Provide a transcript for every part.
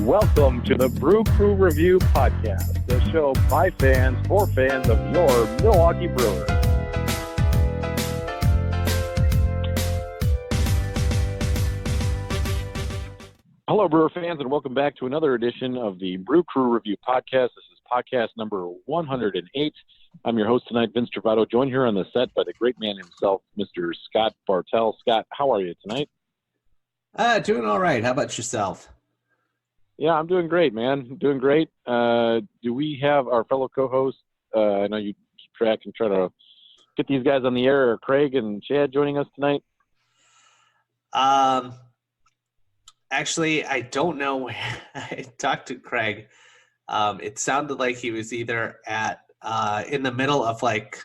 welcome to the Brew Crew Review Podcast, the show by fans for fans of your Milwaukee Brewers. Hello, Brewer fans, and welcome back to another edition of the Brew Crew Review Podcast. This is podcast number 108. I'm your host tonight, Vince Travato, joined here on the set by the great man himself, Mr. Scott Bartell. Scott, how are you tonight? Doing all right. How about yourself? Yeah, I'm doing great, man. Doing great. Do we have our fellow co-hosts? I know you keep track and try to get these guys on the air. Are Craig and Chad joining us tonight? Actually, I don't know. I talked to Craig. It sounded like he was either at in the middle of like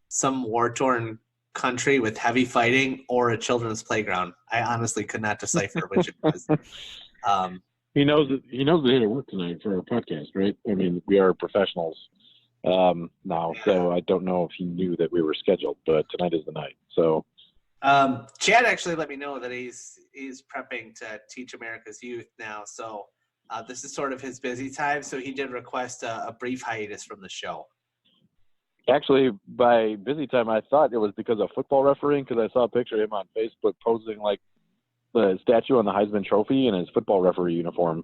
some war-torn country with heavy fighting or a children's playground. I honestly could not decipher which it was. He knows that he had to work tonight for our podcast, right? I mean, we are professionals now, so I don't know if he knew that we were scheduled, but tonight is the night. So, Chad actually let me know that he's prepping to teach America's youth now. So this is sort of his busy time. So he did request a brief hiatus from the show. Actually, by busy time, I thought it was because of football refereeing, because I saw a picture of him on Facebook posing like the statue on the Heisman Trophy in his football referee uniform.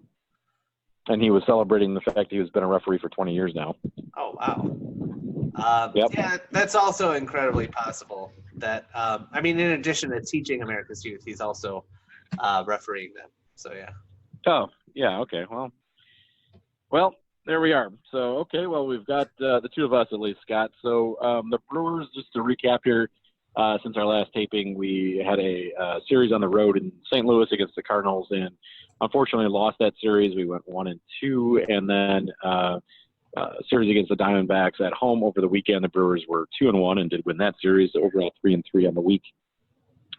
And he was celebrating the fact he's been a referee for 20 years now. Oh, wow. Yep. Yeah, that's also incredibly possible. That in addition to teaching America's youth, he's also refereeing them. So, yeah. Oh, yeah, okay. Well, there we are. So, okay, well, we've got the two of us at least, Scott. So the Brewers, just to recap here, since our last taping, we had a series on the road in St. Louis against the Cardinals, and unfortunately lost that series. We went 1-2, and then a series against the Diamondbacks at home over the weekend. The Brewers were 2-1 and did win that series, overall 3-3 on the week.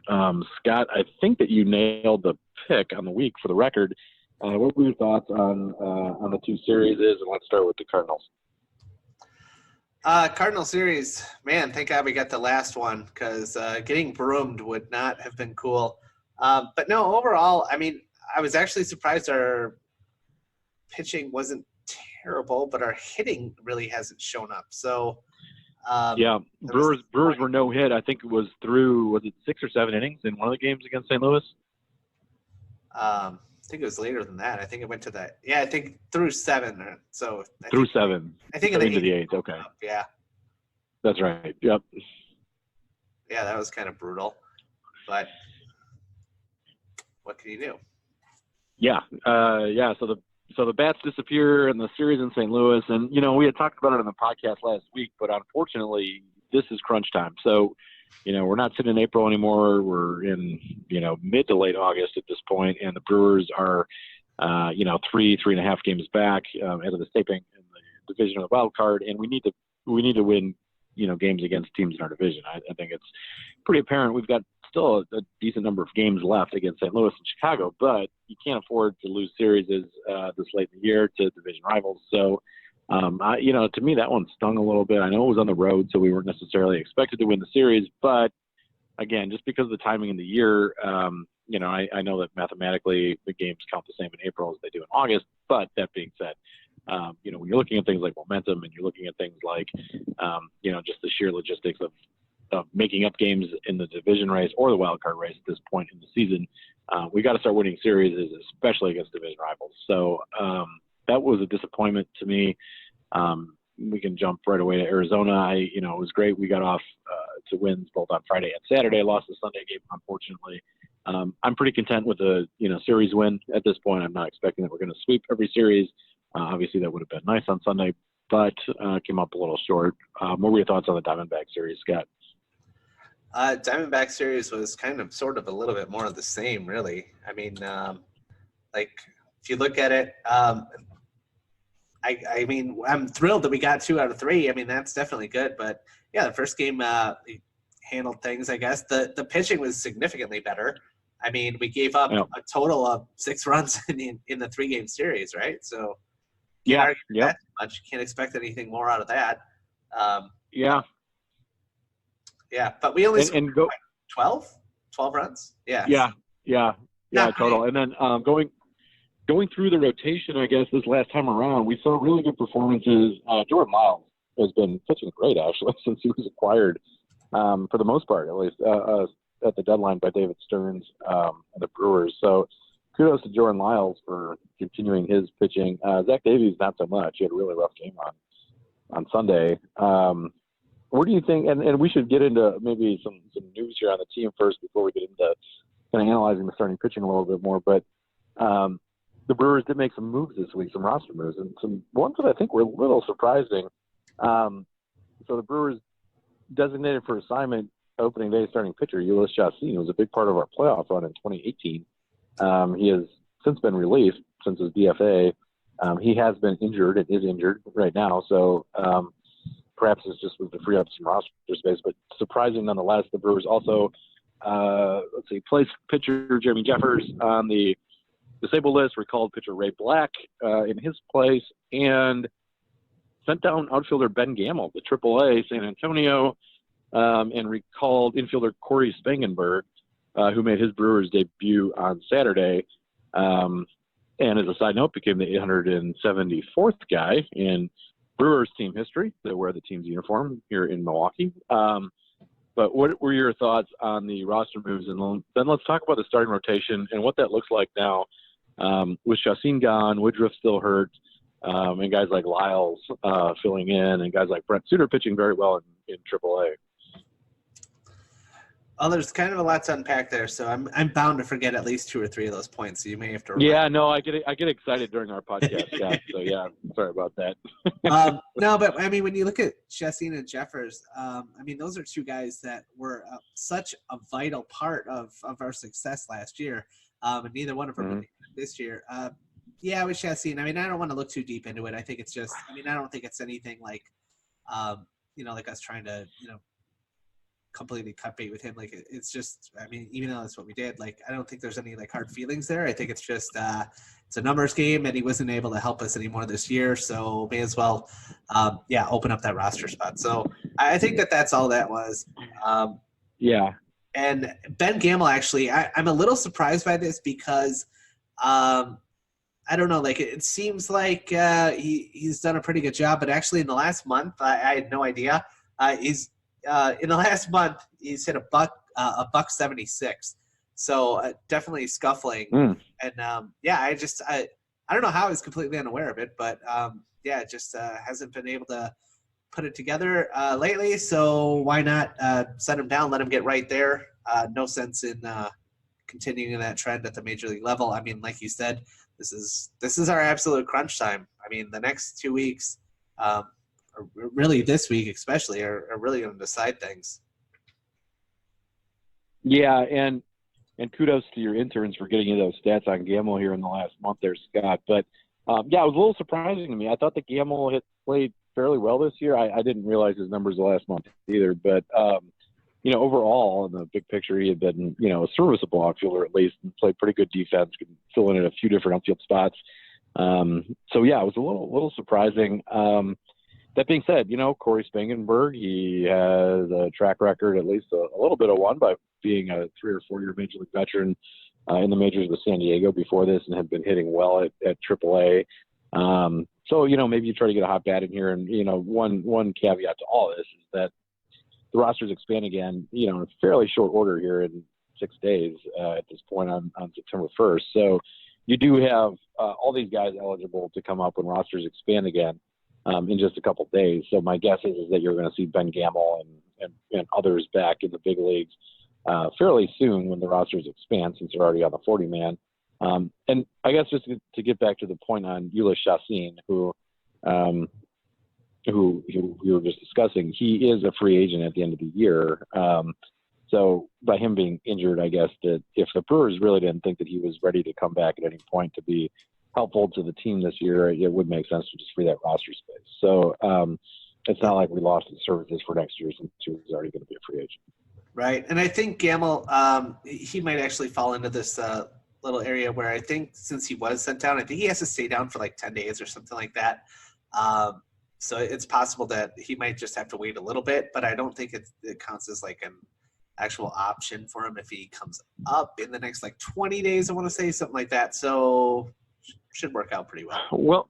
Scott, I think that you nailed the pick on the week for the record. What were your thoughts on the two series? And let's start with the Cardinals. Cardinal series, man, thank God we got the last one, because getting broomed would not have been cool. But no, overall, I mean, I was actually surprised our pitching wasn't terrible, but our hitting really hasn't shown up. So, Brewers were no hit. I think it was through 6 or 7 innings in one of the games against St. Louis? I think it was later than that. I think it went to that. Yeah, I think through 7. So through 7. I think into the 8th. Okay. Yeah. That's right. Yep. Yeah, that was kind of brutal, but what can you do? Yeah. So the bats disappear in the series in St. Louis, and we had talked about it on the podcast last week, but unfortunately, this is crunch time. So, we're not sitting in April anymore. We're in mid to late August at this point, and the Brewers are 3.5 games back as of this taping in the division of the wild card, and we need to win games against teams in our division. I think it's pretty apparent we've got still a decent number of games left against St. Louis and Chicago, but you can't afford to lose series this late in the year to division rivals. So, to me, that one stung a little bit. I know it was on the road, so we weren't necessarily expected to win the series, but again, just because of the timing in the year, I know that mathematically the games count the same in April as they do in August, but that being said, when you're looking at things like momentum and you're looking at things like, just the sheer logistics of making up games in the division race or the wild card race at this point in the season, we got to start winning series, especially against division rivals. So that was a disappointment to me. We can jump right away to Arizona. It was great. We got off to wins both on Friday and Saturday. Lost the Sunday game, unfortunately. I'm pretty content with the series win at this point. I'm not expecting that we're going to sweep every series. Obviously, that would have been nice on Sunday, but came up a little short. What were your thoughts on the Diamondback series, Scott? Diamondback series was sort of a little bit more of the same, really. I mean, if you look at it, I mean, I'm thrilled that we got 2 out of 3. I mean, that's definitely good. But yeah, the first game handled things, I guess. The pitching was significantly better. I mean, we gave up a total of 6 runs in the 3-game series, right? So that much. You can't expect anything more out of that. Yeah, but we only scored 12 runs. Yeah. Yeah, total. And then going going through the rotation, I guess, this last time around, we saw really good performances. Jordan Lyles has been pitching great, actually, since he was acquired, for the most part, at least, at the deadline by David Stearns and the Brewers. So kudos to Jordan Lyles for continuing his pitching. Zach Davies, not so much. He had a really rough game on Sunday. What do you think? And we should get into maybe some news here on the team first before we get into kind of analyzing the starting pitching a little bit more. But the Brewers did make some moves this week, some roster moves, and some ones that I think were a little surprising. So the Brewers designated for assignment opening day starting pitcher Ulyss Chassin, who was a big part of our playoff run in 2018. He has since been released since his DFA. He has been injured and is injured right now, so perhaps it's just was to free up some roster space. But surprising nonetheless, the Brewers also, placed pitcher Jeremy Jeffers on the disabled list, recalled pitcher Ray Black in his place, and sent down outfielder Ben Gamel to AAA San Antonio, and recalled infielder Corey Spangenberg, who made his Brewers debut on Saturday, and as a side note, became the 874th guy in Brewers team history to wear the team's uniform here in Milwaukee. But what were your thoughts on the roster moves? And then let's talk about the starting rotation and what that looks like now. With Chassin gone, Woodruff still hurt, and guys like Lyles filling in, and guys like Brent Suter pitching very well in AAA. Oh, there's kind of a lot to unpack there, so I'm bound to forget at least 2 or 3 of those points. So you may have to. Yeah, no, I get excited during our podcast. Yeah, so yeah, sorry about that. No, but I mean, when you look at Chassin and Jeffers, I mean, those are 2 guys that were such a vital part of our success last year, and neither one of them this year. Yeah, with Chassin, I mean, I don't want to look too deep into it. I think it's just, I mean, I don't think it's anything like, like us trying to, completely cut bait with him. Like, it's just, I mean, even though that's what we did, like, I don't think there's any like hard feelings there. I think it's just it's a numbers game, and he wasn't able to help us anymore this year, so may as well open up that roster spot. So I think that's all that was. Yeah. And Ben Gamel, actually, I'm a little surprised by this because I don't know, like, it seems like he's done a pretty good job, but actually in the last month, I had no idea. In the last month, he's hit a buck 76, so definitely scuffling. And I don't know how he's completely unaware of it, but just hasn't been able to put it together lately. So why not set him down, let him get right there? No sense in continuing that trend at the major league level. I mean, like you said, this is our absolute crunch time. I mean, the next 2 weeks. Really this week especially are really going to decide things. Yeah, and kudos to your interns for getting you those stats on Gamel here in the last month there, Scott. But, it was a little surprising to me. I thought that Gamel had played fairly well this year. I didn't realize his numbers the last month either. But, overall, in the big picture, he had been, a serviceable outfielder at least, and played pretty good defense, could fill in at a few different outfield spots. It was a little surprising. That being said, Corey Spangenberg, he has a track record, at least a little bit of one, by being a 3 or 4 year major league veteran in the majors with San Diego before this, and had been hitting well at AAA. Maybe you try to get a hot bat in here. And, one caveat to all this is that the rosters expand again, in fairly short order here in 6 days at this point on September 1st. So you do have all these guys eligible to come up when rosters expand again. In just a couple of days. So my guess is that you're going to see Ben Gamel and others back in the big leagues fairly soon when the rosters expand, since they're already on the 40-man. And I guess just to get back to the point on Ulyss Chassin, who we were just discussing, he is a free agent at the end of the year. So by him being injured, I guess that if the Brewers really didn't think that he was ready to come back at any point to be helpful to the team this year, it would make sense to just free that roster space. So it's not like we lost his services for next year, since he was already going to be a free agent. Right. And I think Gamel, he might actually fall into this little area where I think since he was sent down, I think he has to stay down for like 10 days or something like that. So it's possible that he might just have to wait a little bit, but I don't think it counts as like an actual option for him if he comes up in the next like 20 days, I want to say, something like that. So should work out pretty well. Well,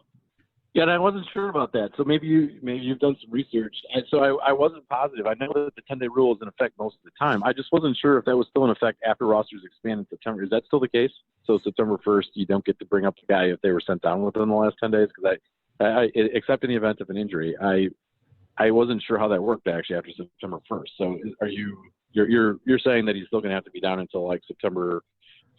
yeah, and I wasn't sure about that. So maybe you've done some research. I wasn't positive. I know that the 10-day rule is in effect most of the time. I just wasn't sure if that was still in effect after rosters expand in September. Is that still the case? So September 1st, you don't get to bring up the guy if they were sent down within the last 10 days? Because except in the event of an injury, I wasn't sure how that worked actually after September 1st. So you're saying that he's still going to have to be down until like September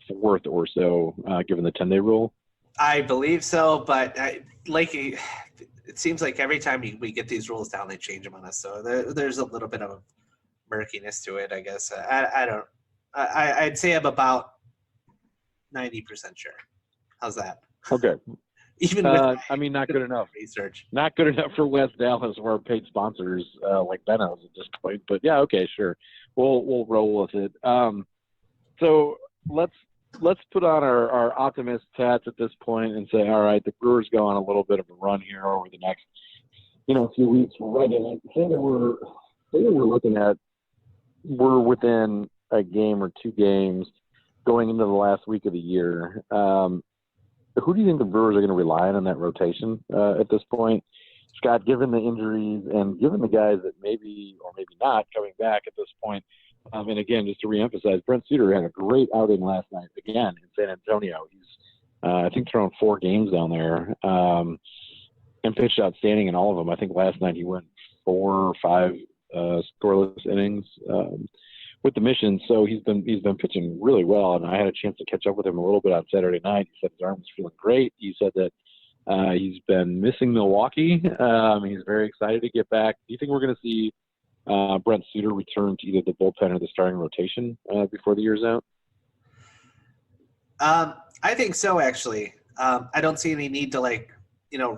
4th or so, given the 10-day rule? I believe so, but it seems like every time we get these rules down, they change them on us. So there's a little bit of murkiness to it, I guess. I'd say I'm about 90% sure. How's that? Okay. Even with not good enough. Research. Not good enough for West Dallas or our paid sponsors like Benno's at this point. But yeah, okay, sure. We'll roll with it. So let's put on our optimist hats at this point and say, all right, the Brewers go on a little bit of a run here over the next, few weeks. We're right in it. Say that we're looking at, we're within a game or two games going into the last week of the year. Who do you think the Brewers are going to rely on in that rotation at this point? Scott, given the injuries and given the guys that maybe or maybe not coming back at this point, and again, just to reemphasize, Brent Suter had a great outing last night again in San Antonio. He's, I think, thrown 4 games down there and pitched outstanding in all of them. I think last night he went 4 or 5 scoreless innings with the Mission. So he's been pitching really well, and I had a chance to catch up with him a little bit on Saturday night. He said his arm was feeling great. He said that he's been missing Milwaukee. He's very excited to get back. Do you think we're going to see Brent Suter return to either the bullpen or the starting rotation before the year's out? I think so, actually. I don't see any need to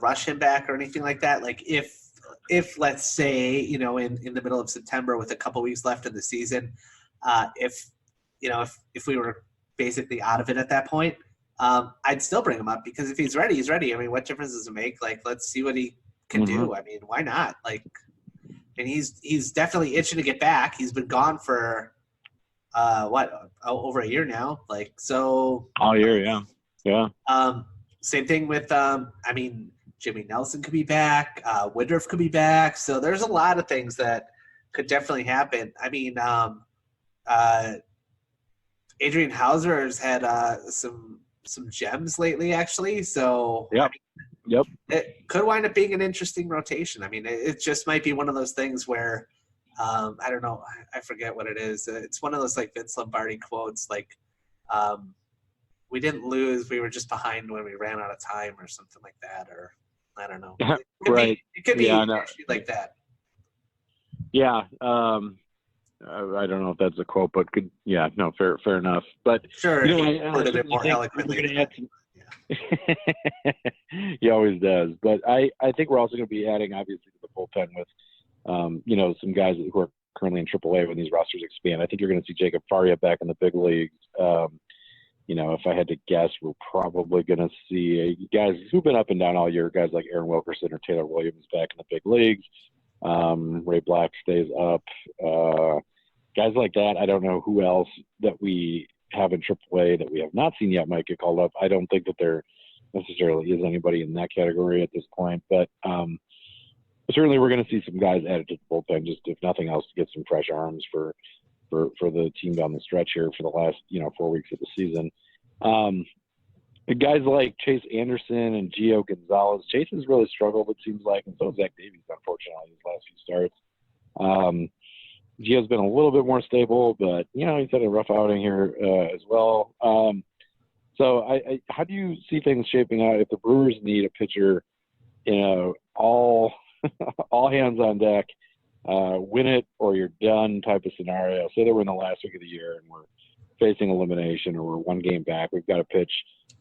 rush him back or anything like that. Like if let's say, in the middle of September with a couple weeks left in the season, if we were basically out of it at that point, I'd still bring him up, because if he's ready, he's ready. I mean, what difference does it make? Like, let's see what he can do. I mean, why not? And he's definitely itching to get back. He's been gone for over a year now. All year, yeah. Same thing with Jimmy Nelson could be back. Woodruff could be back. So there's a lot of things that could definitely happen. I mean, Adrian Hauser has had some gems lately, actually. So yep. It could wind up being an interesting rotation. I mean, it just might be one of those things where, I don't know, I forget what it is. It's one of those like Vince Lombardi quotes, like, we didn't lose, we were just behind when we ran out of time or something like that, or I don't know. It could be like that. Yeah. I don't know if that's a quote, but fair enough. But sure, he worded it more eloquently. He always does. But I think we're also going to be adding, obviously, to the bullpen with, some guys who are currently in AAA when these rosters expand. I think you're going to see Jacob Faria back in the big leagues. If I had to guess, we're probably going to see guys who've been up and down all year, guys like Aaron Wilkerson or Taylor Williams back in the big leagues. Ray Black stays up. Guys like that. I don't know who else that we have in AAA that we have not seen yet might get called up. I don't think that there necessarily is anybody in that category at this point, but certainly we're going to see some guys added to the bullpen, just if nothing else, to get some fresh arms for the team down the stretch here for the last 4 weeks of the season. Guys like Chase Anderson and Gio Gonzalez. Chase has really struggled, it seems like, and so has Zach Davies, unfortunately, his last few starts. Gio's been a little bit more stable, but he's had a rough outing here as well. So how do you see things shaping out if the Brewers need a pitcher, all hands on deck, win it or you're done type of scenario? Say that we're in the last week of the year and we're facing elimination, or we're one game back. We've got to pitch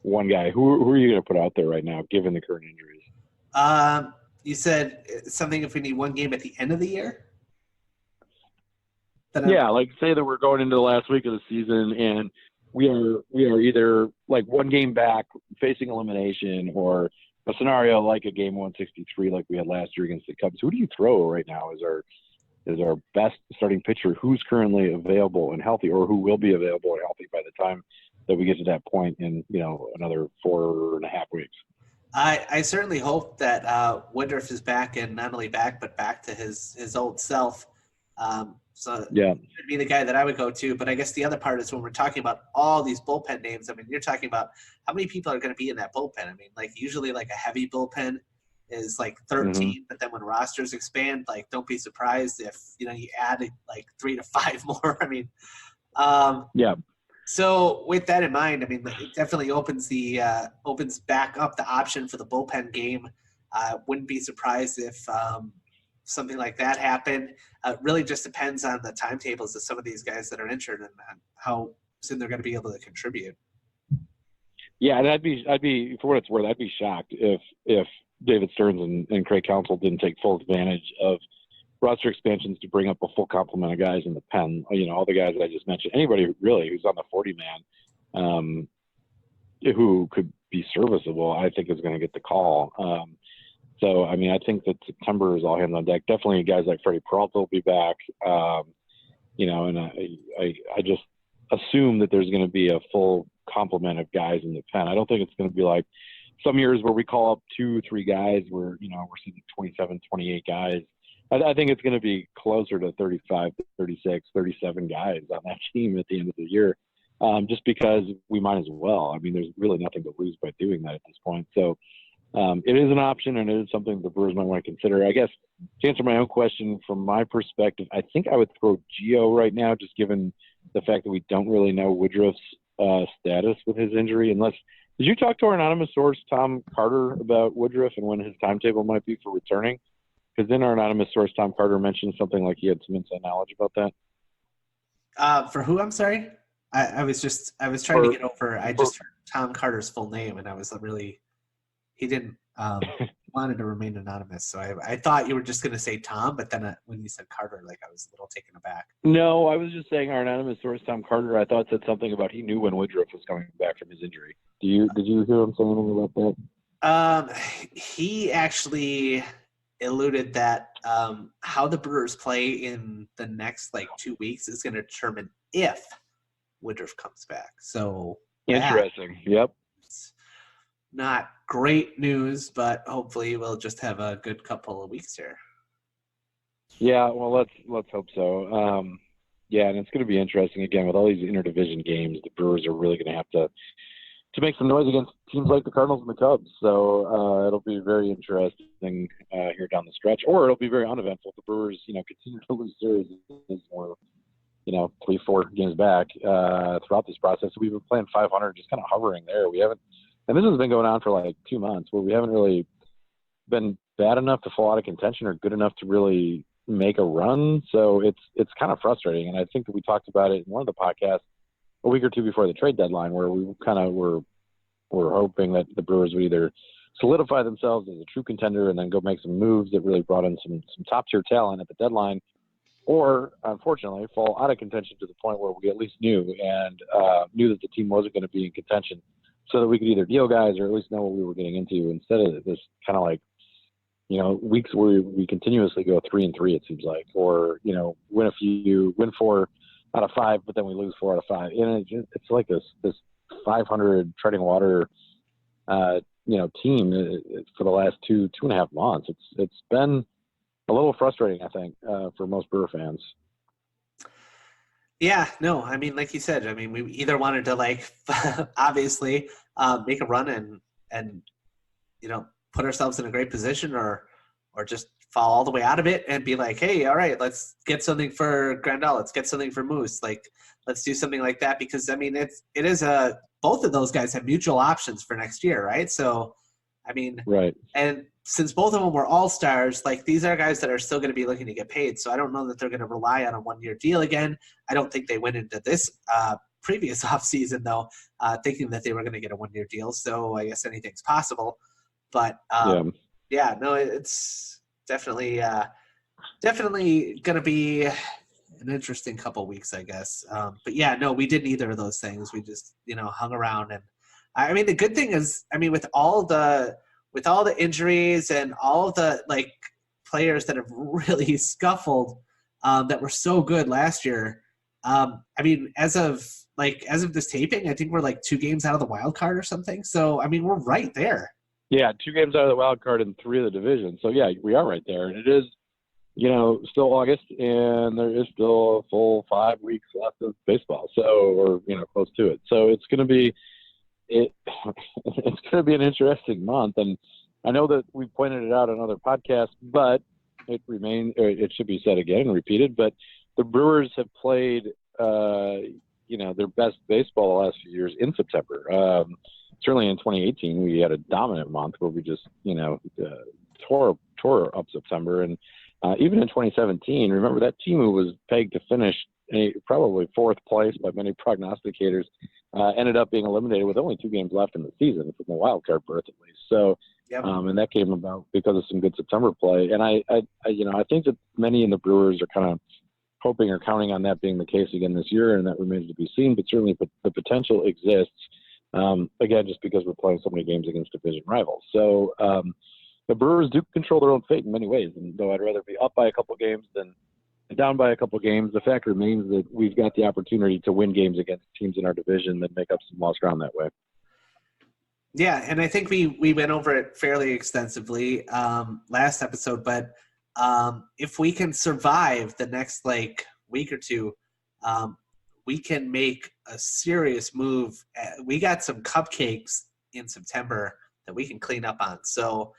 one guy. Who are you going to put out there right now, given the current injuries? You said something if we need one game at the end of the year? Yeah, like say that we're going into the last week of the season and we are either like one game back facing elimination, or a scenario like a game 163 like we had last year against the Cubs. Who do you throw right now as our best starting pitcher who's currently available and healthy, or who will be available and healthy by the time that we get to that point in, another 4.5 weeks. I certainly hope that Woodruff is back, and not only back, but back to his old self. So yeah, he'd be the guy that I would go to. But I guess the other part is when we're talking about all these bullpen names, I mean, you're talking about how many people are going to be in that bullpen. I mean, like usually like a heavy bullpen is like 13, but then when rosters expand, like don't be surprised if, you add like 3 to 5 more. I mean, yeah. So with that in mind, I mean, it definitely opens back up the option for the bullpen game. Wouldn't be surprised if something like that happened. It really just depends on the timetables of some of these guys that are injured and how soon they're going to be able to contribute. Yeah, and I'd be for what it's worth, I'd be shocked if David Stearns and Craig Counsell didn't take full advantage of roster expansions to bring up a full complement of guys in the pen. All the guys that I just mentioned, anybody really who's on the 40-man who could be serviceable, I think is going to get the call. So, I mean, I think that September is all hands on deck. Definitely guys like Freddie Peralta will be back. And I just assume that there's going to be a full complement of guys in the pen. I don't think it's going to be like some years where we call up 2-3 guys where, we're seeing 27, 28 guys. I think it's going to be closer to 35, 36, 37 guys on that team at the end of the year, just because we might as well. I mean, there's really nothing to lose by doing that at this point. So it is an option, and it is something the Brewers might want to consider. I guess to answer my own question, from my perspective, I think I would throw Gio right now, just given the fact that we don't really know Woodruff's status with his injury. Did you talk to our anonymous source, Tom Carter, about Woodruff and when his timetable might be for returning? Because then our anonymous source, Tom Carter, mentioned something like he had some inside knowledge about that. For who? I'm sorry. I was trying to get over. I just heard Tom Carter's full name, and I was really. He didn't wanted to remain anonymous, so I thought you were just going to say Tom, but then when you said Carter, like I was a little taken aback. No, I was just saying our anonymous source, Tom Carter, I thought said something about he knew when Woodruff was coming back from his injury. Did you hear him say anything about that? He actually alluded that how the Brewers play in the next 2 weeks is going to determine if Woodruff comes back. So interesting. Yep. It's not great news, but hopefully we'll just have a good couple of weeks here. Yeah, well, let's hope so. Yeah, and it's going to be interesting again with all these interdivision games. The Brewers are really going to have to make some noise against teams like the Cardinals and the Cubs. So it'll be very interesting here down the stretch, or it'll be very uneventful if the Brewers, continue to lose series or 3-4 games back throughout this process. So we've been playing 500, just kind of hovering there. We haven't, and this has been going on for 2 months where we haven't really been bad enough to fall out of contention or good enough to really make a run. So it's kind of frustrating. And I think that we talked about it in one of the podcasts a week or two before the trade deadline, where we kind of were hoping that the Brewers would either solidify themselves as a true contender and then go make some moves that really brought in some top tier talent at the deadline, or unfortunately fall out of contention to the point where we at least knew that the team wasn't going to be in contention, so that we could either deal guys or at least know what we were getting into, instead of this kind of weeks where we continuously go 3-3, it seems like, or win 4 out of 5, but then we lose 4 out of 5. And it's like this 500 treading water, team for the last 2.5 months. It's been a little frustrating, I think, for most Brewer fans. Yeah, no, I mean, like you said, I mean, we either wanted to obviously make a run and put ourselves in a great position, or just fall all the way out of it and be like, hey, all right, let's get something for Grandal, let's get something for Moose, let's do something like that, because I mean, it is both of those guys have mutual options for next year, right? So I mean, right. And since both of them were all-stars, these are guys that are still going to be looking to get paid. So I don't know that they're going to rely on a one-year deal again. I don't think they went into this previous offseason, though, thinking that they were going to get a one-year deal. So I guess anything's possible. But, it's definitely going to be an interesting couple weeks, I guess. But, yeah, no, we did neither of those things. We just, hung around. And, I mean, the good thing is, I mean, with all the injuries and all of the players that have really scuffled that were so good last year, I mean, as of like as of this taping, I think we're like 2 games out of the wild card or something. So, I mean, we're right there. Yeah, 2 games out of the wild card in 3 of the divisions. So, yeah, we are right there. And it is, still August, and there is still a full 5 weeks left of baseball. So, or, close to it. So it's going to be it's going to be an interesting month. And I know that we pointed it out on other podcasts, but it should be said again and repeated, but the Brewers have played, their best baseball the last few years in September. Certainly in 2018, we had a dominant month where we just, tore up September. And even in 2017, remember that team who was pegged to finish probably 4th place by many prognosticators ended up being eliminated with only 2 games left in the season from a wild card berth at least. So, yep. And that came about because of some good September play. And I think that many in the Brewers are kind of hoping or counting on that being the case again this year, and that remains to be seen. But certainly the potential exists, again, just because we're playing so many games against division rivals. So the Brewers do control their own fate in many ways. And though I'd rather be up by a couple games than down by a couple games, the fact remains that we've got the opportunity to win games against teams in our division that make up some lost ground that way. Yeah, and I think we went over it fairly extensively last episode, but if we can survive the next week or two, we can make a serious move. We got some cupcakes in September that we can clean up on. So,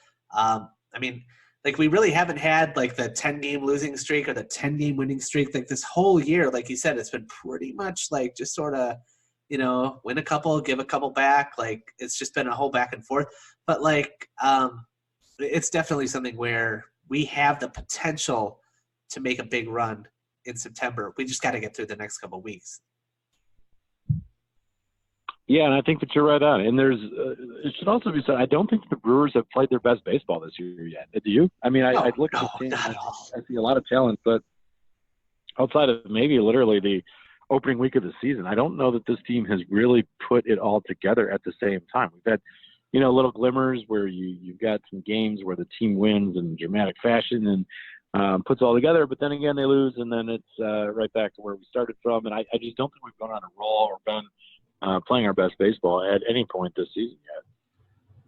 we really haven't had the 10-game losing streak or the 10-game winning streak. This whole year, like you said, it's been pretty much just sort of, win a couple, give a couple back. It's just been a whole back and forth. But it's definitely something where we have the potential to make a big run in September. We just got to get through the next couple of weeks. Yeah, and I think that you're right on. And it should also be said, I don't think the Brewers have played their best baseball this year yet. Do you? I mean, I look at the team, I see a lot of talent, but outside of maybe literally the opening week of the season, I don't know that this team has really put it all together at the same time. We've had, little glimmers where you've got some games where the team wins in dramatic fashion and puts it all together, but then again they lose, and then it's right back to where we started from. And I just don't think we've gone on a roll or been playing our best baseball at any point this season yet.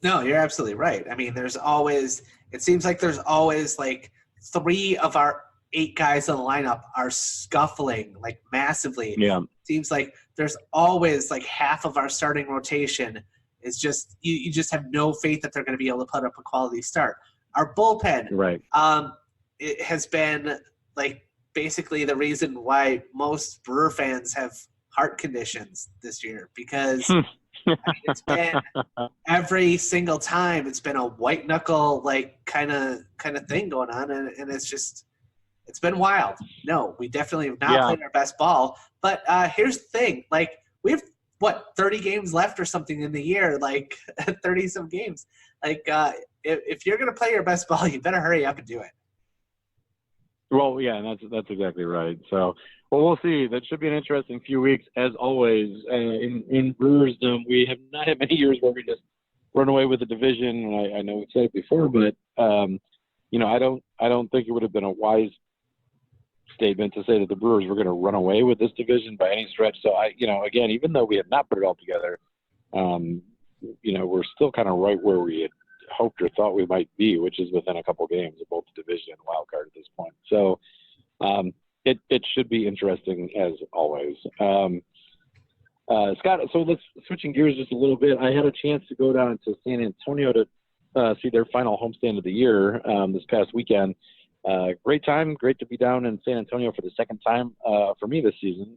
No, you're absolutely right. I mean, it seems like there's always 3 of our 8 guys on the lineup are scuffling massively. Yeah. It seems like there's always half of our starting rotation is just you just have no faith that they're going to be able to put up a quality start. Our bullpen, right? It has been basically the reason why most Brewer fans have heart conditions this year, because it's been every single time it's been a white knuckle kind of thing going on, and it's been wild. No, we definitely have not played our best ball. But here's the thing: we have 30 games left or something in the year, 30 some games. If you're gonna play your best ball, you better hurry up and do it. Well, yeah, and that's exactly right. So, we'll see. That should be an interesting few weeks, as always. In Brewersdom, we have not had many years where we just run away with the division. And I know we said it before, but I don't think it would have been a wise statement to say that the Brewers were going to run away with this division by any stretch. So again, even though we have not put it all together, we're still kind of right where we had hoped or thought we might be, which is within a couple games of both the division and wild card at this point. So it should be interesting as always. Scott, so let's switching gears just a little bit. I had a chance to go down to San Antonio to see their final homestand of the year this past weekend. Great time. Great to be down in San Antonio for the second time for me this season.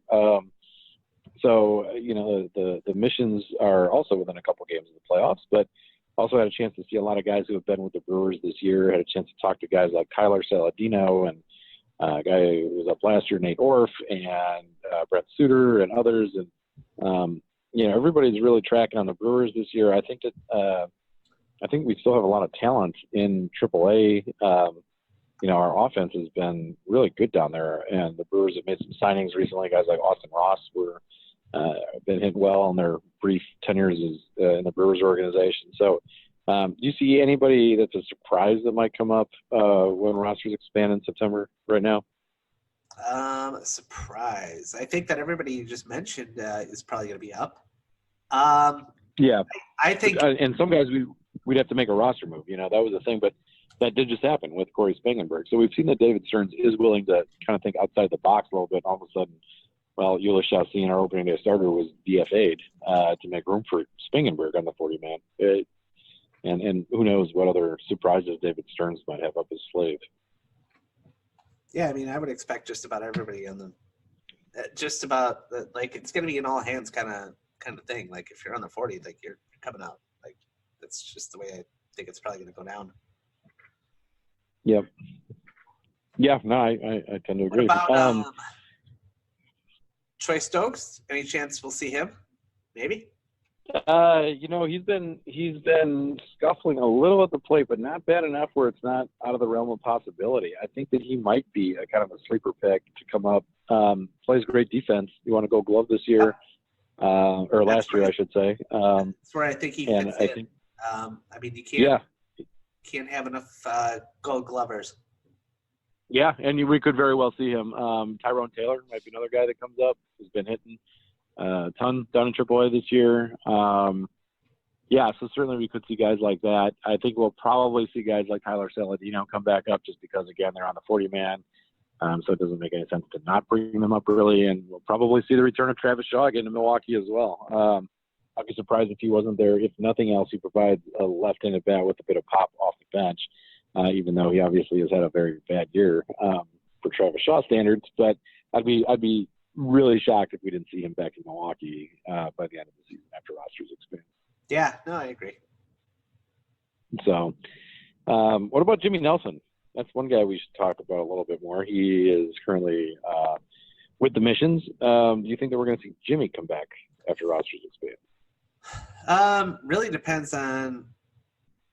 So, the missions are also within a couple games of the playoffs, but also had a chance to see a lot of guys who have been with the Brewers this year. Had a chance to talk to guys like Kyler Saladino and a guy who was up last year, Nate Orff, and Brett Suter and others. And, everybody's really tracking on the Brewers this year. I think we still have a lot of talent in AAA. Our offense has been really good down there, and the Brewers have made some signings recently. Guys like Austin Ross been hit well in their brief tenures in the Brewers organization. So do you see anybody that's a surprise that might come up when rosters expand in September right now? Surprise. I think that everybody you just mentioned is probably going to be up. Yeah. I think. And some guys we'd have to make a roster move. That was the thing, but that did just happen with Corey Spangenberg. So we've seen that David Stearns is willing to kind of think outside the box a little bit. All of a sudden, well, Eulis Chassin, our opening day starter, was DFA'd to make room for Spangenberg on the 40-man. And who knows what other surprises David Stearns might have up his sleeve. Yeah, I mean, I would expect just about everybody on the just about like it's going to be an all hands kind of thing. Like if you're on the 40, like you're coming out. Like that's just the way I think it's probably going to go down. Yep. Yeah, no, I tend to agree. What about Troy Stokes? Any chance we'll see him? Maybe. He's been scuffling a little at the plate, but not bad enough where it's not out of the realm of possibility. I think that he might be a kind of a sleeper pick to come up. Plays great defense. You want to go glove this year, or last year, I should say. That's where I think he fits in. I mean, you can't have enough Gold Glovers. Yeah, and we could very well see him. Tyrone Taylor might be another guy that comes up who's been hitting a ton down in AAA this year. So certainly we could see guys like that. I think we'll probably see guys like Tyler Saladino come back up just because, again, they're on the 40-man. So it doesn't make any sense to not bring them up really. And we'll probably see the return of Travis Shaw again to Milwaukee as well. I'd be surprised if he wasn't there. If nothing else, he provides a left-handed bat with a bit of pop off the bench, even though he obviously has had a very bad year for Travis Shaw standards. But I'd be really shocked if we didn't see him back in Milwaukee by the end of the season after rosters expand. Yeah, no, I agree. So what about Jimmy Nelson? That's one guy we should talk about a little bit more. He is currently with the Missions. Do you think that we're going to see Jimmy come back after rosters expand? Really depends on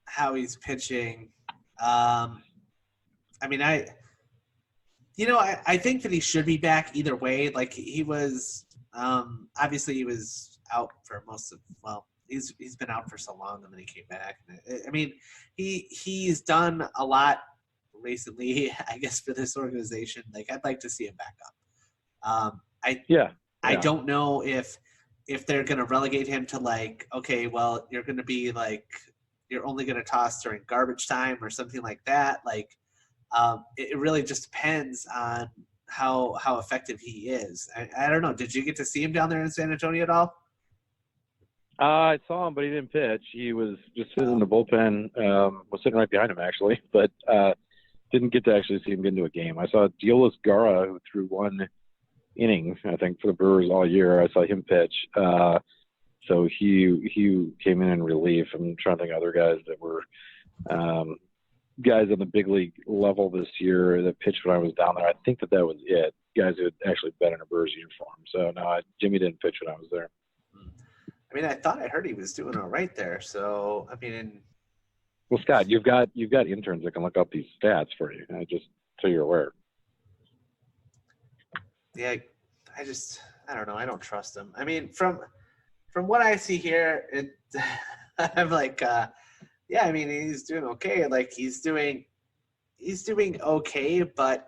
how he's pitching. I think that he should be back either way. Like he was, obviously he was out for he's been out for so long and then he came back. I mean, he's done a lot recently, I guess, for this organization. Like I'd like to see him back up. I don't know if they're going to relegate him to like, okay, well, you're going to be like, you're only going to toss during garbage time or something like that. Like, it really just depends on how effective he is. I don't know. Did you get to see him down there in San Antonio at all? I saw him, but he didn't pitch. He was just sitting in the bullpen. Was sitting right behind him actually, but didn't get to actually see him get into a game. I saw Diolis Gara, who threw one inning, I think, for the Brewers all year. I saw him pitch. So he came in relief. I'm trying to think of other guys that were guys on the big league level this year that pitched when I was down there. I think that was it. Guys who had actually been in a Brewers uniform. So no, Jimmy didn't pitch when I was there. I mean, I thought I heard he was doing all right there. So I mean, well, Scott, you've got interns that can look up these stats for you. Just so you're aware. Yeah, I don't know. I don't trust him. I mean, from what I see here, I'm like, I mean, he's doing okay. Like he's doing okay, but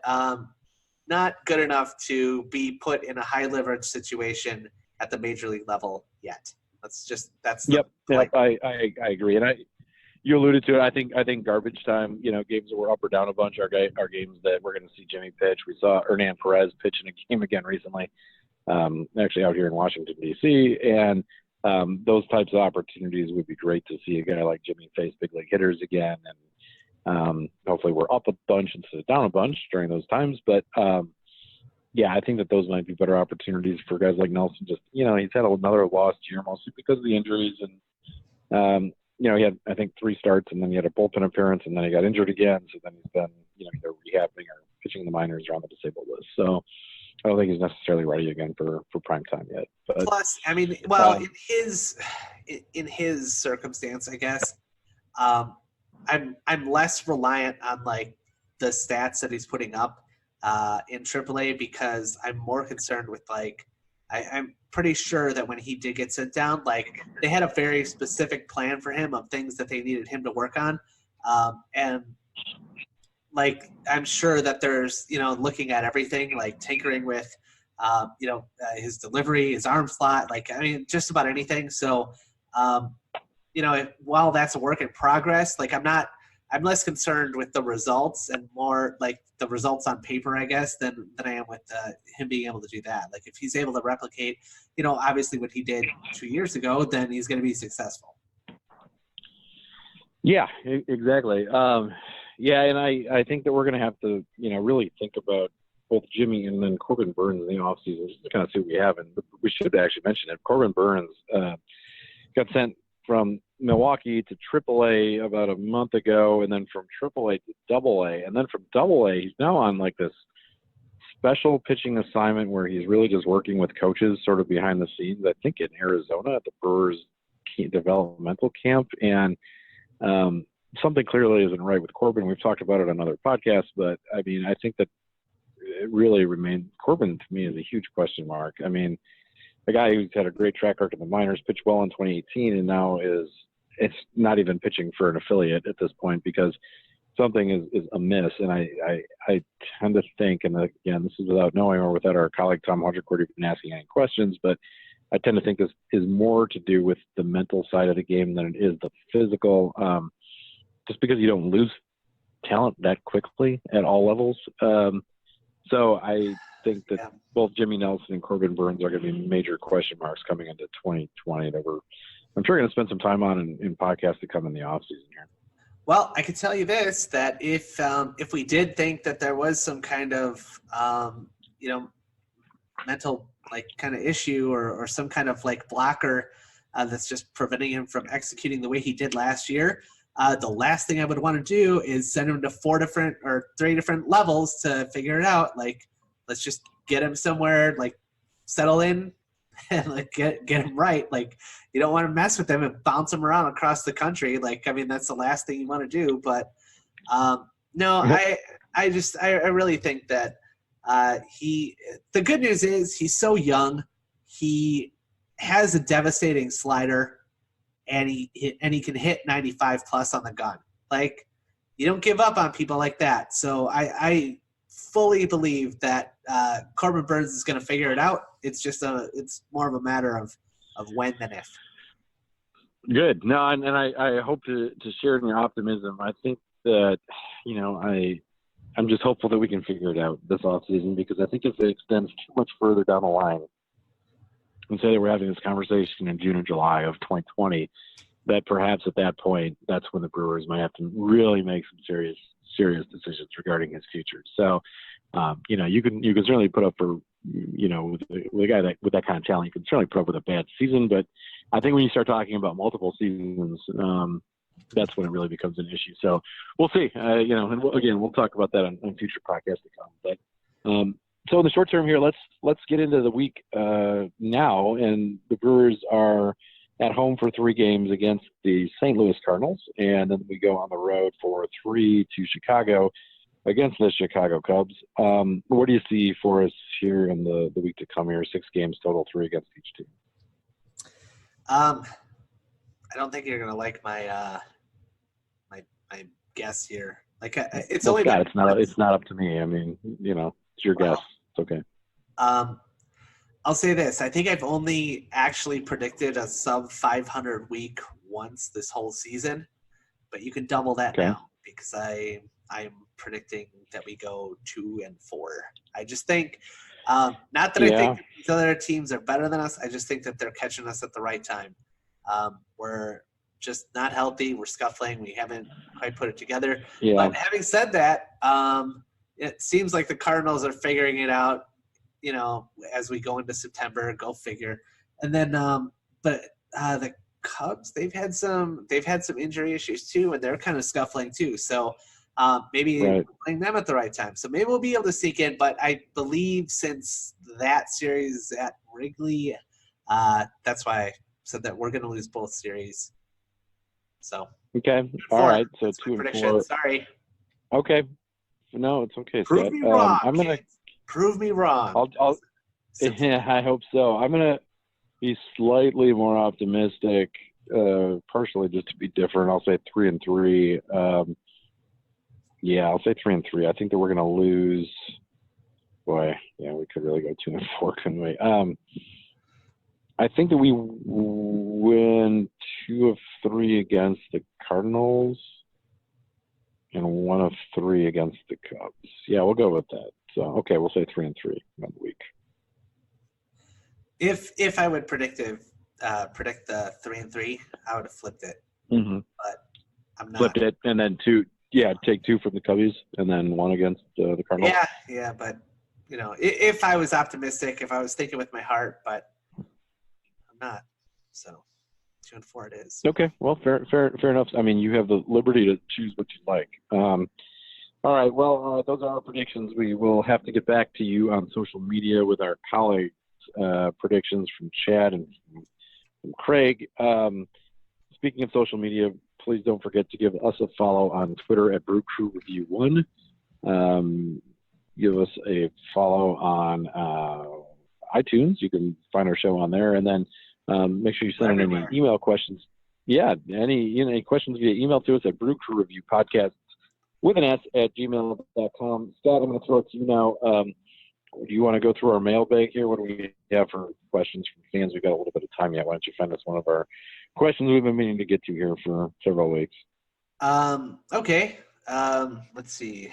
not good enough to be put in a high leverage situation at the major league level yet. Yep. I agree, and you alluded to it. I think garbage time. Games that were up or down a bunch are games that we're going to see Jimmy pitch. We saw Hernan Perez pitch in a game again recently, actually out here in Washington D.C. And those types of opportunities would be great to see a guy like Jimmy face big league hitters again, and hopefully we're up a bunch instead of down a bunch during those times. But I think that those might be better opportunities for guys like Nelson. Just he's had another lost year mostly because of the injuries, and he had, I think, 3 starts, and then he had a bullpen appearance, and then he got injured again. So then he's been, either rehabbing or pitching in the minors or on the disabled list. So I don't think he's necessarily ready again for prime time yet. But, plus, I mean, well, in his circumstance, I guess, I'm less reliant on like the stats that he's putting up in AAA because I'm more concerned with like. I'm pretty sure that when he did get sent down, like they had a very specific plan for him of things that they needed him to work on. And like I'm sure that there's, looking at everything, like tinkering with, his delivery, his arm slot, like, I mean, just about anything. So, while that's a work in progress, like I'm less concerned with the results and more like the results on paper, I guess, than I am with him being able to do that. Like if he's able to replicate, obviously what he did 2 years ago, then he's going to be successful. Yeah, exactly. And I think that we're going to have to, really think about both Jimmy and then Corbin Burns in the offseason just to kind of see what we have. And we should actually mention it. Corbin Burns got sent from Milwaukee to AAA about a month ago, and then from AAA to AA. And then from AA, he's now on like this special pitching assignment where he's really just working with coaches sort of behind the scenes, I think in Arizona at the Brewers developmental camp. And something clearly isn't right with Corbin. We've talked about it on other podcasts, but I mean, I think that it really remains Corbin to me is a huge question mark. I mean, the guy who's had a great track record in the minors, pitched well in 2018, and now it's not even pitching for an affiliate at this point because something is amiss. And I tend to think, and again, this is without knowing or without our colleague Tom Hodgecourt even asking any questions, but I tend to think this is more to do with the mental side of the game than it is the physical. Just because you don't lose talent that quickly at all levels. So I think that both Jimmy Nelson and Corbin Burns are going to be major question marks coming into 2020 that I'm sure going to spend some time on in podcasts to come in the offseason here. Well, I can tell you this, that if we did think that there was some kind of, mental like kind of issue or some kind of like blocker that's just preventing him from executing the way he did last year, the last thing I would want to do is send him to 3 different levels to figure it out. Like, let's just get him somewhere, like settle in and like get him right. Like, you don't want to mess with him and bounce him around across the country. Like, I mean, that's the last thing you want to do. But no, I really think that the good news is he's so young. He has a devastating slider. And he can hit 95 plus on the gun. Like, you don't give up on people like that. So I fully believe that Corbin Burns is going to figure it out. It's just it's more of a matter of when than if. Good. No, and I hope to share in your optimism. I think that I'm just hopeful that we can figure it out this offseason because I think if it extends too much further down the line, and say that we're having this conversation in June or July of 2020, that perhaps at that point, that's when the Brewers might have to really make some serious decisions regarding his future. So, you can certainly put up for, with a guy with that kind of talent, you can certainly put up with a bad season. But I think when you start talking about multiple seasons, that's when it really becomes an issue. So we'll see. And we'll talk about that on future podcasts to come. But so in the short term here, let's get into the week now. And the Brewers are at home for 3 games against the St. Louis Cardinals, and then we go on the road for 3 to Chicago against the Chicago Cubs. What do you see for us here in the week to come here? 6 games total, 3 against each team. I don't think you're gonna like my my guess here. Like it's only it's not up to me. I mean, it's your guess. It's okay. I'll say this. I think I've only actually predicted a sub 500 week once this whole season, but you can double that now because I'm predicting that we go 2-4. I just think, not that I think these other teams are better than us. I just think that they're catching us at the right time. We're just not healthy. We're scuffling. We haven't quite put it together. Yeah. But having said that, it seems like the Cardinals are figuring it out, as we go into September. Go figure. And then, but the Cubs, they've had some injury issues too, and they're kind of scuffling too. So maybe playing them at the right time. So maybe we'll be able to sneak in. But I believe since that series at Wrigley, that's why I said that we're going to lose both series. So okay, all right. So 2-4. Sorry. Okay. No, it's okay. Prove me wrong. Prove me wrong. I hope so. I'm gonna be slightly more optimistic, partially just to be different. I'll say 3-3. Yeah, I'll say 3-3. I think that we're going to lose. Boy, yeah, we could really go 2-4, couldn't we? I think that we win 2 of 3 against the Cardinals and 1 of 3 against the Cubs. Yeah, we'll go with that. So, okay, we'll say 3-3 on the week. If I would predict the 3-3, I would have flipped it. Mm-hmm. But I'm not. Flipped it, and then 2. Yeah, take 2 from the Cubbies, and then 1 against the Cardinals. Yeah, but if I was optimistic, if I was thinking with my heart, but I'm not. So 2-4 it is. Okay, well, fair enough. I mean, you have the liberty to choose what you like. All right, well, those are our predictions. We will have to get back to you on social media with our colleagues' predictions from Chad and from Craig. Speaking of social media, please don't forget to give us a follow on Twitter at Brew Crew Review 1. Give us a follow on iTunes. You can find our show on there, and then make sure you send in any email questions. Yeah, any questions via email to us at Brew Crew Review Podcast with an S at gmail.com. Scott, I'm going to throw it to you now. Do you want to go through our mailbag here? What do we have for questions from fans? We've got a little bit of time yet. Why don't you find us one of our questions we've been meaning to get to here for several weeks? Okay. Let's see.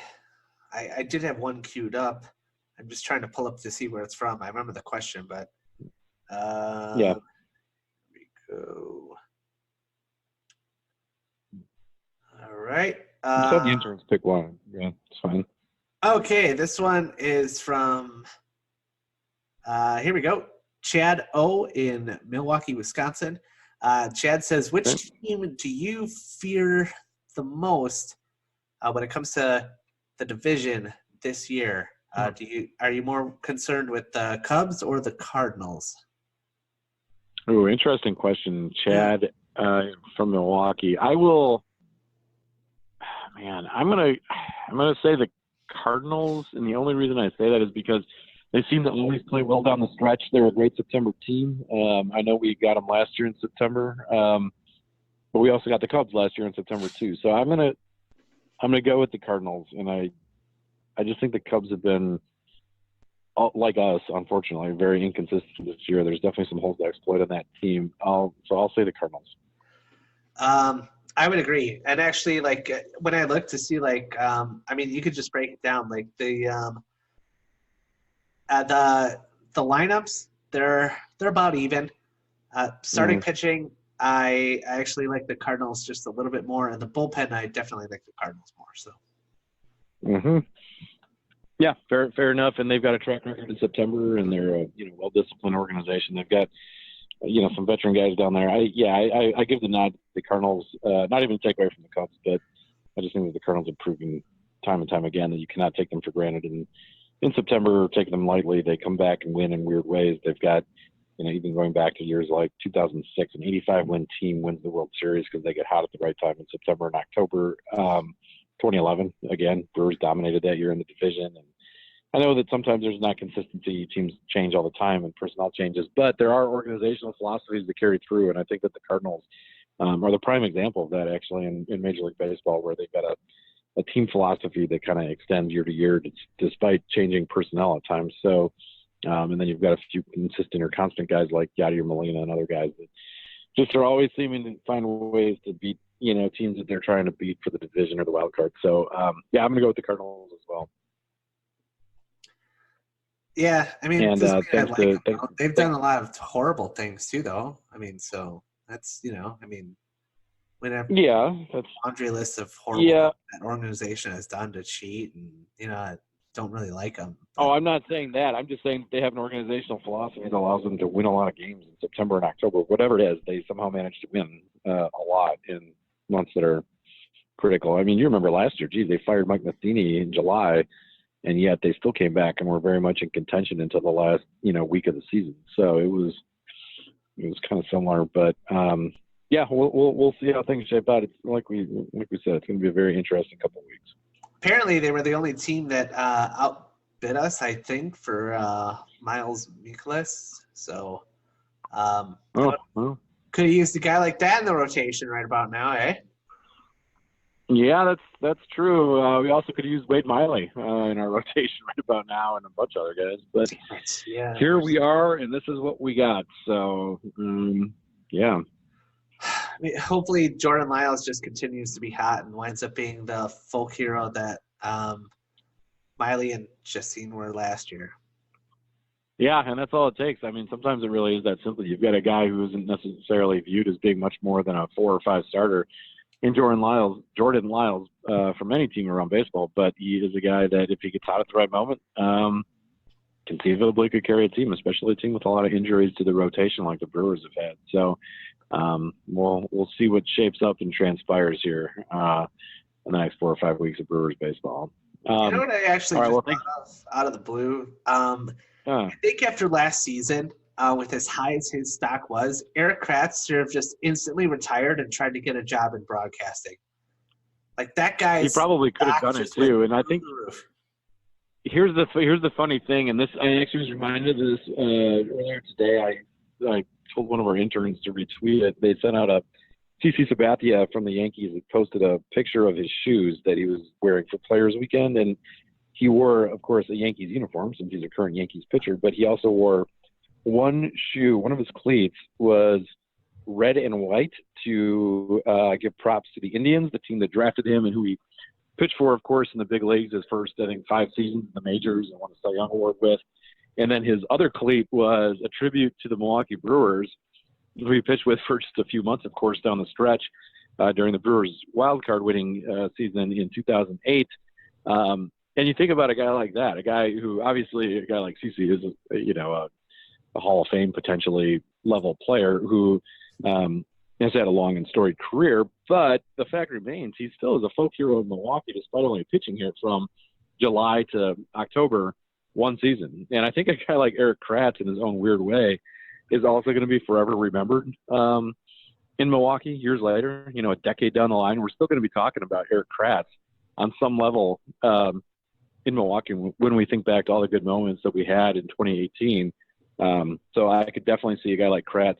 I did have one queued up. I'm just trying to pull up to see where it's from. I remember the question, but yeah. Here we go. All right. Just have the interns pick one. Yeah, it's fine. Okay, this one is from here we go. Chad O in Milwaukee, Wisconsin. Chad says, which team do you fear the most when it comes to the division this year? Are you more concerned with the Cubs or the Cardinals? Oh, interesting question, Chad from Milwaukee. I will. Man, I'm gonna say the Cardinals, and the only reason I say that is because they seem to always play well down the stretch. They're a great September team. I know we got them last year in September, but we also got the Cubs last year in September too. So I'm gonna go with the Cardinals, and I just think the Cubs have been, like us, unfortunately, very inconsistent this year. There's definitely some holes to exploit on that team. I'll say the Cardinals. I would agree. And actually, like, when I look to see, like, I mean, you could just break it down. Like, the lineups, they're about even. Starting pitching, I actually like the Cardinals just a little bit more. And the bullpen, I definitely like the Cardinals more. So. Mm-hmm. Yeah, fair enough. And they've got a track record in September, and they're a well-disciplined organization. They've got some veteran guys down there. I give the nod to the Cardinals. Not even to take away from the Cubs, but I just think that the Cardinals have proven time and time again that you cannot take them for granted. And in September, taking them lightly, they come back and win in weird ways. They've got, even going back to years like 2006, an 85-win team wins the World Series because they get hot at the right time in September and October. 2011, again, Brewers dominated that year in the division. And I know that sometimes there's not consistency. Teams change all the time and personnel changes, but there are organizational philosophies that carry through. And I think that the Cardinals are the prime example of that, actually, in Major League Baseball, where they've got a team philosophy that kind of extends year to year despite changing personnel at times. So, and then you've got a few consistent or constant guys like Yadier Molina and other guys that just are always seeming to find ways to beat, teams that they're trying to beat for the division or the wild card. So, I'm going to go with the Cardinals as well. Yeah, I mean, they've done a lot of horrible things too, though. I mean, so that's whenever that's laundry list of horrible that organization has done to cheat, and I don't really like them. Oh, I'm not saying that. I'm just saying they have an organizational philosophy that allows them to win a lot of games in September and October, whatever it is. They somehow manage to win a lot in months that are critical. I mean, you remember last year, they fired Mike Matheny in July, and yet they still came back and were very much in contention until the last, week of the season. So it was kind of similar, but we'll see how things shape out. It's like we said, it's going to be a very interesting couple of weeks. Apparently, they were the only team that outbid us, I think, for Miles Mikolas. So, well. Could have used a guy like that in the rotation right about now, eh? Yeah, that's true. We also could use Wade Miley in our rotation right about now, and a bunch of other guys. But yeah, here we are, and this is what we got. So, yeah. I mean, hopefully Jordan Lyles just continues to be hot and winds up being the folk hero that Miley and Justine were last year. Yeah, and that's all it takes. I mean, sometimes it really is that simple. You've got a guy who isn't necessarily viewed as being much more than a 4 or 5 starter in Jordan Lyles from any team around baseball, but he is a guy that if he gets hot at the right moment, conceivably could carry a team, especially a team with a lot of injuries to the rotation like the Brewers have had. So we'll see what shapes up and transpires here in the next 4 or 5 weeks of Brewers baseball. You know what I actually thought of out of the blue? I think after last season, with as high as his stock was, Eric Kratz should have just instantly retired and tried to get a job in broadcasting. Like that guy, he probably could have done it too. And I think here's the funny thing, and this I actually was reminded of this earlier today. I told one of our interns to retweet it. They sent out a CC Sabathia from the Yankees had posted a picture of his shoes that he was wearing for Players Weekend, and he wore, of course, a Yankees uniform since he's a current Yankees pitcher, but he also wore one of his cleats was red and white to give props to the Indians, the team that drafted him and who he pitched for, of course, in the big leagues his first, I think, 5 seasons in the majors and won a Cy Young Award with. And then his other cleat was a tribute to the Milwaukee Brewers, who he pitched with for just a few months, of course, down the stretch during the Brewers wildcard winning season in 2008. And you think about a guy like that, a guy like CC is, a Hall of Fame potentially level player who has had a long and storied career. But the fact remains, he still is a folk hero in Milwaukee, despite only pitching here from July to October, one season. And I think a guy like Eric Kratz, in his own weird way, is also going to be forever remembered in Milwaukee years later. A decade down the line, we're still going to be talking about Eric Kratz on some level in Milwaukee when we think back to all the good moments that we had in 2018. So I could definitely see a guy like Kratz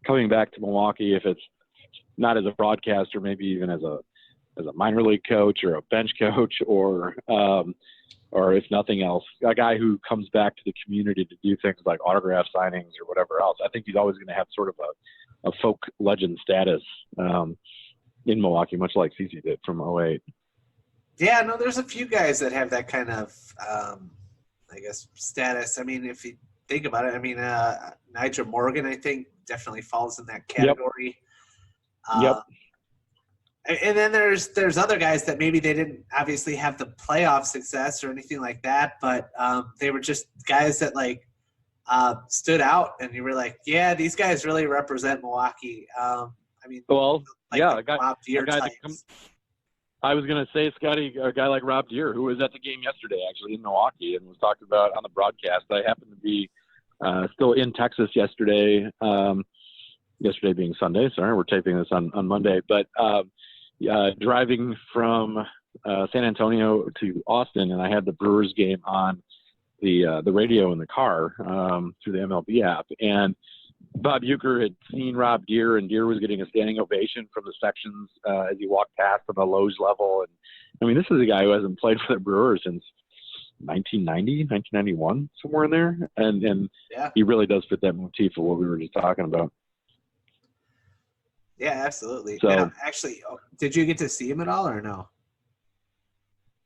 coming back to Milwaukee, if it's not as a broadcaster, maybe even as a minor league coach or a bench coach, or if nothing else, a guy who comes back to the community to do things like autograph signings or whatever else. I think he's always going to have sort of a folk legend status in Milwaukee, much like CC did from 2008. Yeah, no, there's a few guys that have that kind of, status. I mean, if you think about it, Nigel Morgan, I think, definitely falls in that category. Yep. And then there's other guys that maybe they didn't obviously have the playoff success or anything like that, but they were just guys that stood out, and you were like, yeah, these guys really represent Milwaukee. I was going to say, Scotty, a guy like Rob Deere, who was at the game yesterday, actually, in Milwaukee, and was talked about on the broadcast. I happened to be still in Texas yesterday, yesterday being Sunday. Sorry, we're taping this on Monday. But driving from San Antonio to Austin, and I had the Brewers game on the radio in the car through the MLB app. And Bob Uecker had seen Rob Deere, and Deere was getting a standing ovation from the sections as he walked past on the Loge level. And this is a guy who hasn't played for the Brewers since 1990, 1991, somewhere in there. And he really does fit that motif of what we were just talking about. Yeah, absolutely. So, now, actually, did you get to see him at all or no?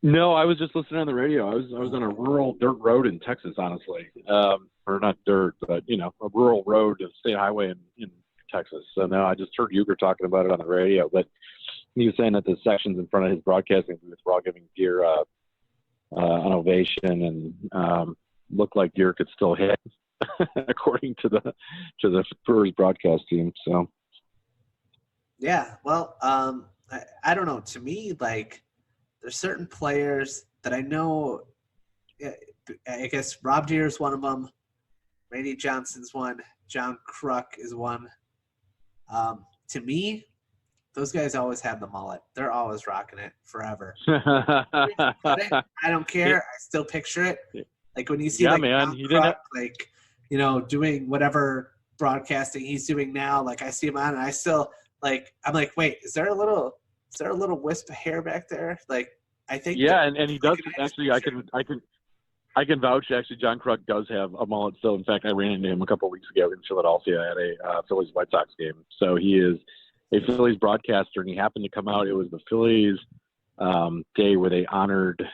No, I was just listening on the radio. I was on a rural dirt road in Texas, honestly. Or not dirt, but, a rural road, a state highway in Texas. So now I just heard Uecker talking about it on the radio. But he was saying that the sections in front of his broadcasting booth were all giving Deere an ovation, and looked like Deere could still hit, according to the Brewers broadcast team. So. Yeah, well, I don't know. To me, there's certain players that I know. I guess Rob Deere is one of them. Randy Johnson's one. John Kruk is one. To me, those guys always have the mullet. They're always rocking it forever. I don't care. I still picture it. Like when you see John Kruk, doing whatever broadcasting he's doing now. I see him on, and I still I'm like, wait, is there a little Is there a little wisp of hair back there? Like, I think. Yeah, and he does actually. I can vouch. Actually, John Kruk does have a mullet still. In fact, I ran into him a couple of weeks ago in Philadelphia at a Phillies White Sox game. So he is a Phillies broadcaster, and he happened to come out. It was the Phillies day where they honored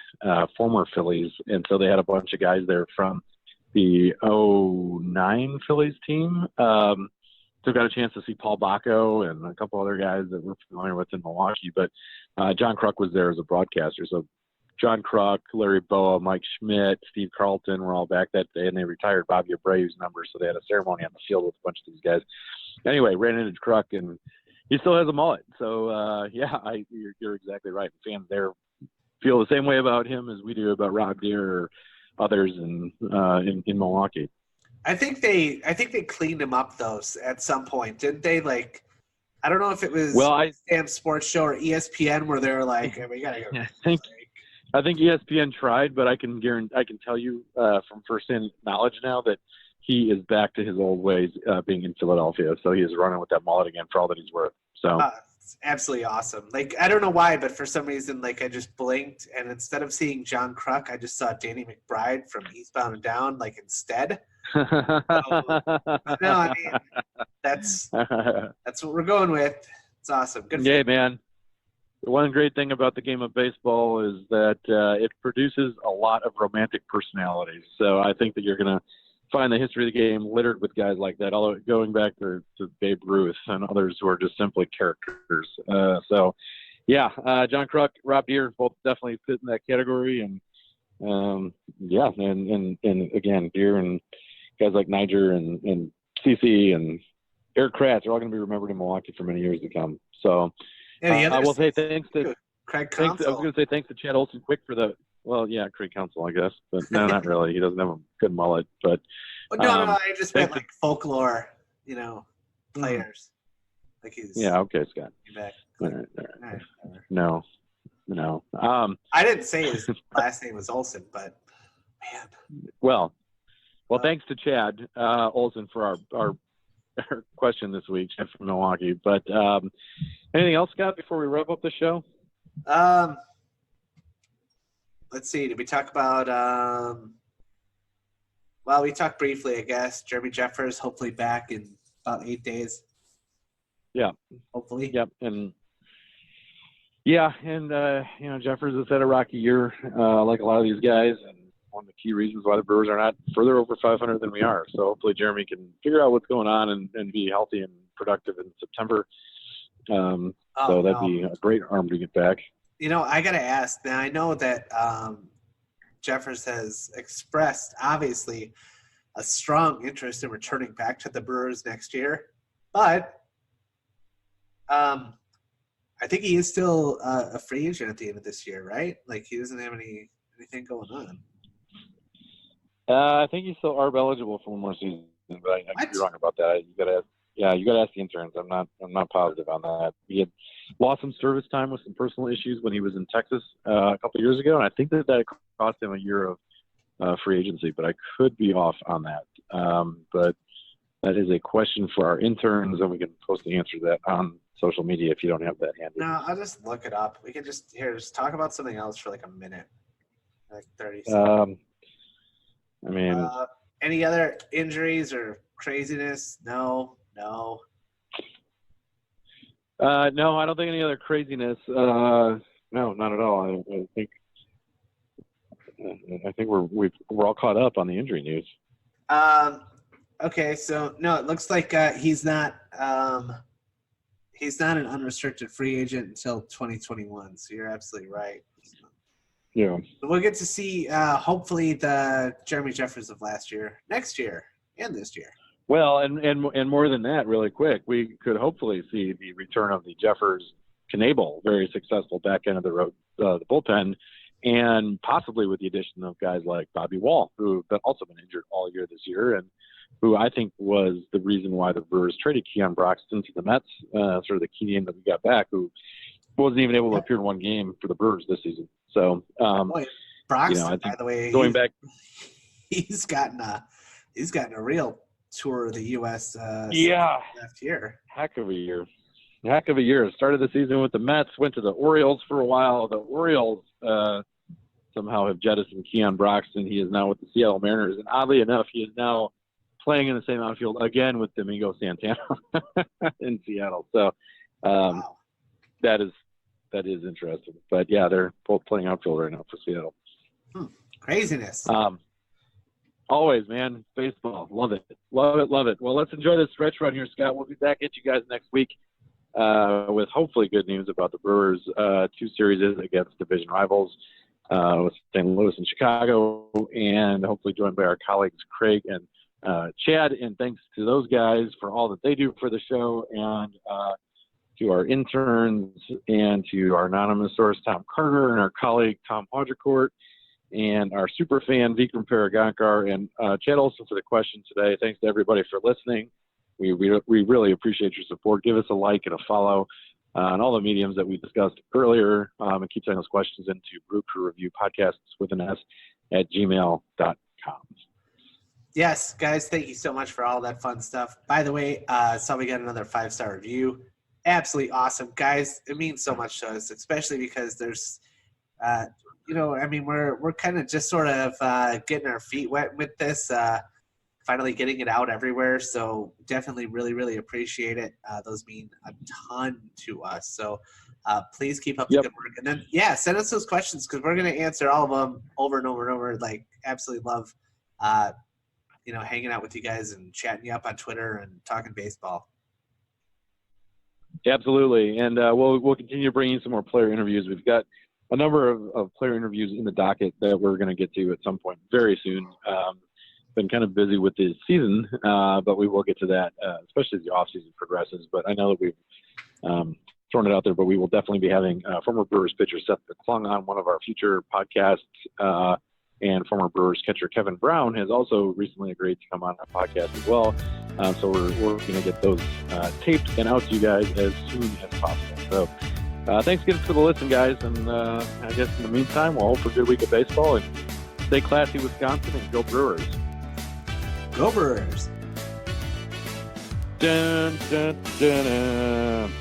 former Phillies, and so they had a bunch of guys there from the '09 Phillies team. So got a chance to see Paul Bacco and a couple other guys that we're familiar with in Milwaukee. But John Kruk was there as a broadcaster. So John Kruk, Larry Boa, Mike Schmidt, Steve Carlton were all back that day, and they retired Bobby Abreu's number. So they had a ceremony on the field with a bunch of these guys. Anyway, ran into Kruk, and he still has a mullet. So, you're exactly right. Fans there feel the same way about him as we do about Rob Deere or others in Milwaukee. I think they cleaned him up though at some point, didn't they? Like, I don't know if it was Stamp Sports Show or ESPN where they were like, hey, "We gotta go." I think ESPN tried, but I can tell you from firsthand knowledge now that he is back to his old ways being in Philadelphia. So he is running with that mullet again for all that he's worth. So it's absolutely awesome. Like, I don't know why, but for some reason, like, I just blinked, and instead of seeing John Kruk, I just saw Danny McBride from Eastbound and Down, like, instead. So, no, I mean, that's what we're going with. It's awesome. Good. Yeah, man. The one great thing about the game of baseball is that it produces a lot of romantic personalities. So I think that you're going to find the history of the game littered with guys like that, although going back to Babe Ruth and others who are just simply characters. John Kruk, Rob Deere both definitely fit in that category. And again, Deere and guys like Niger and CC and Eric Kratz are all going to be remembered in Milwaukee for many years to come. So I will say thanks to Craig Counsell. I was going to say thanks to Chad Olson-Quick for the Craig Counsell, I guess, but no, not really. He doesn't have a good mullet, but I just meant like folklore, players. Like he's okay, Scott. Back. All right. No. I didn't say his last name was Olson, but man. Well, thanks to Chad Olson for our question this week, Chad from Milwaukee. But anything else, Scott, before we wrap up the show? Let's see. Did we talk about we talked briefly, I guess. Jeremy Jeffers hopefully back in about 8 days. Yeah. Hopefully. Yep. And Jeffers has had a rocky year, like a lot of these guys, and one of the key reasons why the Brewers are not further over 500 than we are. So hopefully Jeremy can figure out what's going on and be healthy and productive in September. That'd be a great arm to get back. I got to ask. Now, I know that Jeffers has expressed, obviously, a strong interest in returning back to the Brewers next year. But I think he is still a free agent at the end of this year, right? Like, he doesn't have anything going on. I think he's still ARB eligible for one more season, but I could be wrong about that. You got to ask the interns. I'm not positive on that. He had lost some service time with some personal issues when he was in Texas a couple of years ago, and I think that cost him a year of free agency. But I could be off on that. But that is a question for our interns, and we can post the answer to that on social media if you don't have that handy. No, I'll just look it up. We can just talk about something else for like a minute, like 30 seconds. Any other injuries or craziness? No. No, I don't think any other craziness. No, not at all. I think we're all caught up on the injury news. Okay, so no, it looks like he's not an unrestricted free agent until 2021. So you're absolutely right. Yeah. So we'll get to see hopefully the Jeremy Jeffers of last year, next year, and this year. Well, and more than that, really quick, we could hopefully see the return of the Jeffers-Knebel, very successful back end of the bullpen, and possibly with the addition of guys like Bobby Wall, who have also been injured all year this year, and who I think was the reason why the Brewers traded Keon Broxton to the Mets, sort of the key name that we got back, who wasn't even able to appear in one game for the Brewers this season. So, Broxton, by the way, going back, he's gotten a real tour of the U.S. last year. Heck of a year. heck of a year. Started the season with the Mets, went to the Orioles for a while. The Orioles somehow have jettisoned Keon Broxton. He is now with the Seattle Mariners, and oddly enough, he is now playing in the same outfield again with Domingo Santana in Seattle. So Wow. that is interesting. But yeah, they're both playing outfield right now for Seattle. Craziness. Always, man. Baseball. Love it. Love it. Love it. Well, let's enjoy this stretch run here, Scott. We'll be back at you guys next week with hopefully good news about the Brewers' 2 series against division rivals with St. Louis and Chicago, and hopefully joined by our colleagues Craig and Chad. And thanks to those guys for all that they do for the show, and to our interns and to our anonymous source, Tom Carter, and our colleague, Tom Hodgecourt, and our super fan, Vikram Paragankar, and Chad Olson for the question today. Thanks to everybody for listening. We really appreciate your support. Give us a like and a follow on all the mediums that we discussed earlier, and keep sending those questions into Brew Crew Review Podcasts with an S at gmail.com. Yes, guys, thank you so much for all that fun stuff. By the way, saw we got another 5-star review. Absolutely awesome. Guys, it means so much to us, especially because there's we're kind of just sort of getting our feet wet with this, finally getting it out everywhere. So definitely really, really appreciate it. Those mean a ton to us. So please keep up the good work. And then, send us those questions because we're going to answer all of them over and over and over. Like, absolutely love, hanging out with you guys and chatting you up on Twitter and talking baseball. Absolutely. And we'll continue bringing some more player interviews. We've got a number of player interviews in the docket that we're going to get to at some point very soon. Been kind of busy with the season, but we will get to that, especially as the offseason progresses. But I know that we've thrown it out there, but we will definitely be having former Brewers pitcher Seth McClung on one of our future podcasts, and former Brewers catcher Kevin Brown has also recently agreed to come on our podcast as well. So we're going to get those taped and out to you guys as soon as possible. So thanks again for the listen, guys. And I guess in the meantime, we'll hope for a good week of baseball and stay classy, Wisconsin, and go Brewers. Go Brewers. Dun, dun, dun, dun.